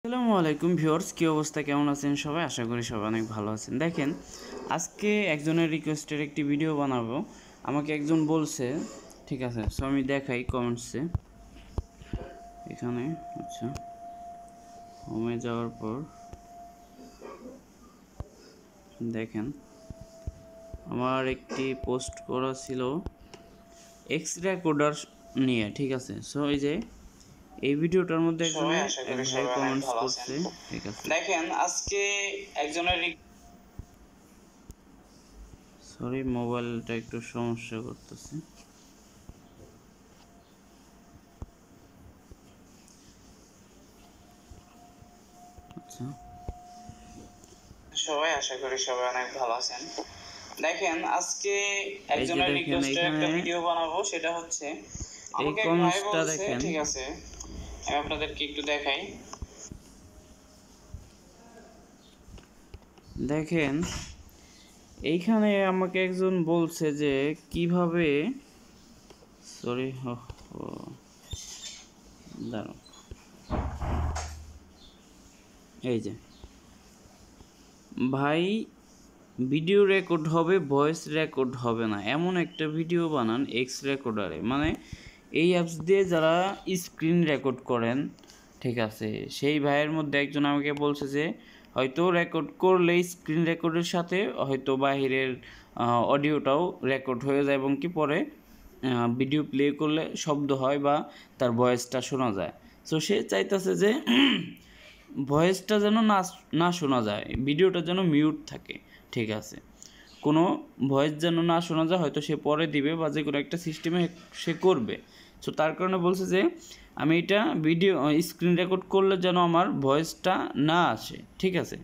আসসালামু আলাইকুম ভিউয়ার্স, কি অবস্থা, কেমন আছেন সবাই? আশা করি সবাই অনেক ভালো আছেন। দেখেন, আজকে একজনের রিকোয়েস্টের একটি ভিডিও বানাবো। আমাকে একজন বলছে, ঠিক আছে, সো আমি দেখাই কমেন্টসে। এখানে আচ্ছা, হোমে যাওয়ার পর দেখেন আমার একটি পোস্ট করা ছিল এক্স রেকর্ডার নিয়ে, ঠিক আছে। সো এই ভিডিওটার মধ্যে এক ভাই কমেন্টস করছে, ঠিক আছে। দেখেন আজকে একজনের সরি, মোবাইলটা একটু সমস্যা করতেছে। আচ্ছা, সবাই আশা করি সবাই অনেক ভালো আছেন। দেখেন আজকে একজনের রিকোয়েস্টে একটা ভিডিও বানাবো, সেটা হচ্ছে এই কমেন্টসটা দেখেন, ঠিক আছে। আমি আপনাদেরকে একটু দেখাই। দেখেন এইখানে আমাকে একজন বলছে যে কিভাবে, সরি দাঁড়াও, এই যে ভাই ভিডিও রেকর্ড হবে, ভয়েস রেকর্ড হবে না, এমন একটা ভিডিও বানান এক্স রেকর্ডারে। মানে এই অ্যাপস দিয়ে যারা স্ক্রিন রেকর্ড করেন, ঠিক আছে, সেই ভাইয়ের মধ্যে একজন আমাকে বলছে যে হয়তো রেকর্ড করলে স্ক্রিন রেকর্ডের সাথে হয়তো বাহিরের অডিওটাও রেকর্ড হয়ে যায় এবং কি পরে ভিডিও প্লে করলে শব্দ হয় বা তার ভয়েসটা শোনা যায়। সো সে চাইতেছে যে ভয়েসটা যেন না শোনা যায়, ভিডিওটা যেন মিউট থাকে, ঠিক আছে, কোনো ভয়েস যেন না শোনা যায়। হয়তো সে পরে দিবে বা যে কোনো একটা সিস্টেমে সে করবে। সো তার কারণে বলছে যে আমি এটা ভিডিও স্ক্রিন রেকর্ড করলে যেন আমার ভয়েসটা না আসে, ঠিক আছে।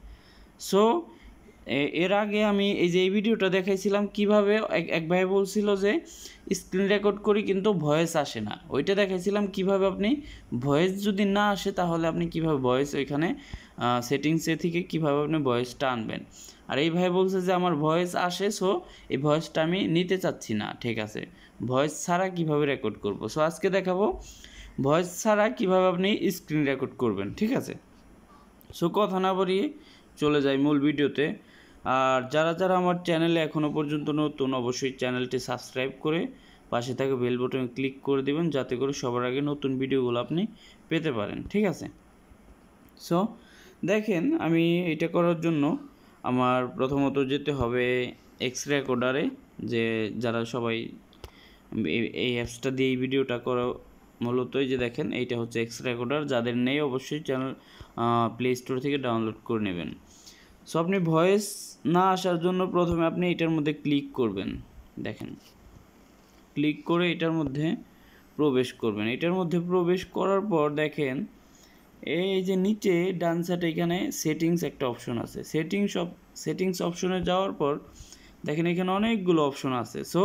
সো এর আগে আমি এই ভিডিওটা দেখাইছিলাম কিভাবে এক ভাই বলছিল যে স্ক্রিন রেকর্ড করি কিন্তু ভয়েস আসে না, ওইটা দেখাইছিলাম কিভাবে আপনি ভয়েস যদি না আসে তাহলে আপনি কিভাবে ভয়েস ওইখানে সেটিংসে থেকে কিভাবে আপনি ভয়েসটা আনবেন। আর এই ভাই বলছে যে আমার ভয়েস আসে, সো এই ভয়েসটা আমি নিতে চাচ্ছি না, ঠিক আছে, ভয়েস ছাড়া কিভাবে রেকর্ড করব। সো আজকে দেখাবো ভয়েস ছাড়া কিভাবে আপনি স্ক্রিন রেকর্ড করবেন, ঠিক আছে। সো কথা না বাড়িয়ে চলে যাই মূল ভিডিওতে। আর যারা যারা আমার চ্যানেলে এখনও পর্যন্ত নতুন, অবশ্যই চ্যানেলটি সাবস্ক্রাইব করে পাশে থাকা বেল বাটনে ক্লিক করে দেবেন, যাতে করে সবার আগে নতুন ভিডিওগুলো আপনি পেতে পারেন, ঠিক আছে। সো দেখেন আমি এটা করার জন্য আমার প্রথমত যেতে হবে এক্স রেকর্ডারে, যে যারা সবাই এই অ্যাপসটা দিয়ে এই ভিডিওটা করা মূলত এই যে দেখেন এইটা হচ্ছে এক্স রেকর্ডার। যাদের নেই অবশ্যই চ্যানেল প্লে স্টোর থেকে ডাউনলোড করে নেবেন। সো আপনি ভয়েস না আসার জন্য প্রথমে আপনি এটার মধ্যে ক্লিক করবেন, দেখেন ক্লিক করে এটার মধ্যে প্রবেশ করবেন। এটার মধ্যে প্রবেশ করার পর দেখেন এই যে নিচে ডান সাইডে এখানে সেটিংস একটা অপশন আছে। সেটিংস অপশনে যাওয়ার পর দেখেন এখানে অনেকগুলো অপশন আছে। সো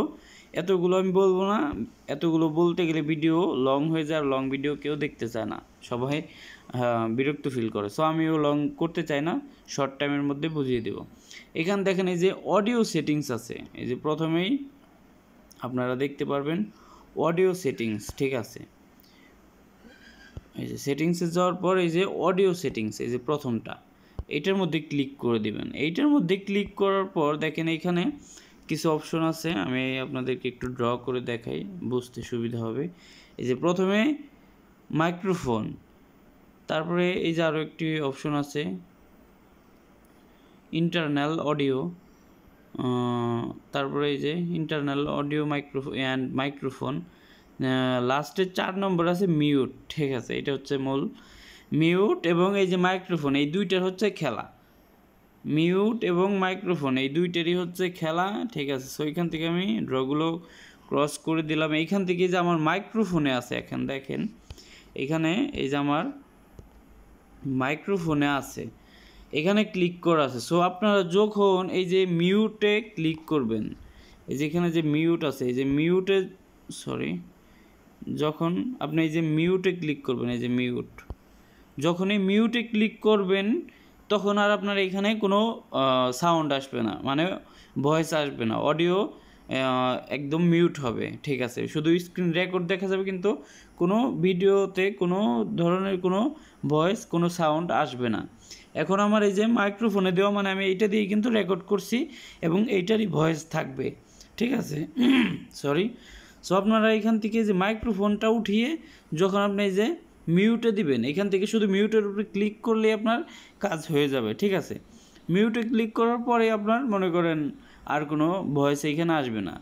এতগুলো আমি বলবো না, এতগুলো বলতে গেলে ভিডিও লং হয়ে যায়, আর লং ভিডিও কেউ দেখতে চায় না, সবাই বিরক্ত ফিল করে। সো আমিও লং করতে চাই না, শর্ট টাইমের মধ্যে বুঝিয়ে দেব। এখানে দেখেন এই যে অডিও সেটিংস আছে, এই যে প্রথমেই আপনারা দেখতে পারবেন অডিও সেটিংস, ঠিক আছে। এই যে সেটিংসে যাওয়ার পর এই যে অডিও সেটিংস, এই যে প্রথমটা, এইটার মধ্যে ক্লিক করে দিবেন। এইটার মধ্যে ক্লিক করার পর দেখেন এইখানে কিছু অপশন আছে, আমি আপনাদেরকে একটু ড্র করে দেখাই, বুঝতে সুবিধা হবে। এই যে প্রথমে মাইক্রোফোন, তারপরে এই যে আরও একটি অপশন আছে ইন্টারনাল অডিও, তারপরে এই যে ইন্টারনাল অডিও মাইক্রোফোন, লাস্টে 4 নম্বর আছে মিউট, ঠিক আছে। এটা হচ্ছে মূল মিউট এবং এই যে মাইক্রোফোন, এই দুইটার হচ্ছে খেলা, মিউট এবং মাইক্রোফোন এই দুইটারই হচ্ছে খেলা, ঠিক আছে। সো এইখান থেকে আমি ড্রগুলো ক্রস করে দিলাম। এইখান থেকে যে আমার মাইক্রোফোনে আছে, এখন দেখেন এখানে এই যে আমার মাইক্রোফোনে আছে, এখানে ক্লিক করা আছে। সো আপনারা যখন এই যে মিউটে ক্লিক করবেন, এই যে এখানে যে মিউট আছে, এই যে মিউটে যখন আপনি এই যে মিউটে ক্লিক করবেন, এই যে মিউট, যখন এই মিউটে ক্লিক করবেন তখন আর আপনার এখানে কোনো সাউন্ড আসবে না, মানে ভয়েস আসবে না, অডিও একদম মিউট হবে, ঠিক আছে। শুধু স্ক্রিন রেকর্ড দেখা যাবে, কিন্তু কোনো ভিডিওতে কোনো ধরনের কোনো ভয়েস, কোনো সাউন্ড আসবে না। এখন আমার এই যে মাইক্রোফোনে দেওয়া, মানে আমি এইটা দিয়ে কিন্তু রেকর্ড করছি এবং এইটারই ভয়েস থাকবে, ঠিক আছে। সরি। সো আপনারা এখান থেকে যে মাইক্রোফোনটা উঠিয়ে যখন আপনি এই যে মিউটে দিবেন, এখান থেকে শুধু মিউটের উপরে ক্লিক করলে আপনার কাজ হয়ে যাবে, ঠিক আছে। মিউটে ক্লিক করার পরে আপনার মনে করেন আর কোনো ভয়েস এইখানে আসবে না।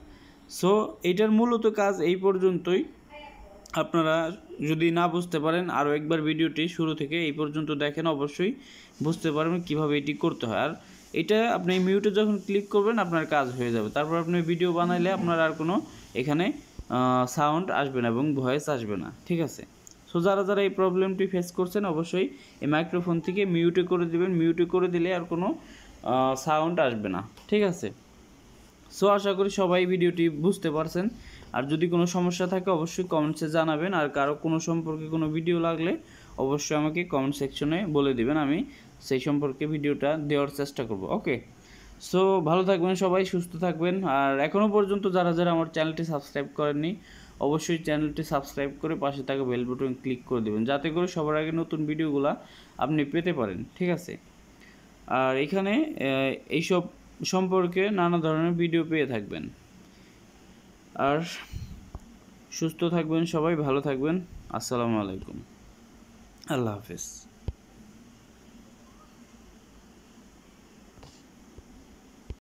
সো এইটার মূলত কাজ এই পর্যন্তই। আপনারা যদি না বুঝতে পারেন, আরও একবার ভিডিওটি শুরু থেকে এই পর্যন্ত দেখেন, অবশ্যই বুঝতে পারবেন কীভাবে এটি করতে হয়। আর এটা আপনি মিউটে যখন ক্লিক করবেন আপনার কাজ হয়ে যাবে। তারপর আপনি ভিডিও বানাইলে আপনার আর কোনো এখানে সাউন্ড আসবে না এবং ভয়েস আসবে না, ঠিক আছে। সো যারা যারা এই প্রবলেমটি ফেস করছেন, অবশ্যই এই মাইক্রোফোন থেকে মিউটে করে দেবেন। মিউটে করে দিলে আর কোনো সাউন্ড আসবে না, ঠিক আছে। সো আশা করি সবাই ভিডিওটি বুঝতে পারছেন। আর যদি কোনো সমস্যা থাকে অবশ্যই কমেন্টসে জানাবেন। আর কারো কোনো সম্পর্কে কোনো ভিডিও লাগলে অবশ্যই আমাকে কমেন্ট সেকশনে বলে দিবেন, আমি সেই সম্পর্কে ভিডিওটা দেওয়ার চেষ্টা করব। ওকে, সো ভালো থাকবেন সবাই, সুস্থ থাকবেন। আর এখনও পর্যন্ত যারা যারা আমার চ্যানেলটি সাবস্ক্রাইব করেননি, অবশ্যই চ্যানেলটি সাবস্ক্রাইব করে পাশে থাকা বেল বাটন ক্লিক করে দেবেন, যাতে করে সবার আগে নতুন ভিডিওগুলো আপনি পেতে পারেন, ঠিক আছে। আর এখানে এইসব সম্পর্কে নানা ধরনের ভিডিও পেয়ে থাকবেন। আর সুস্থ থাকবেন সবাই, ভালো থাকবেন। আসসালামু আলাইকুম, আল্লাহ হাফেজ।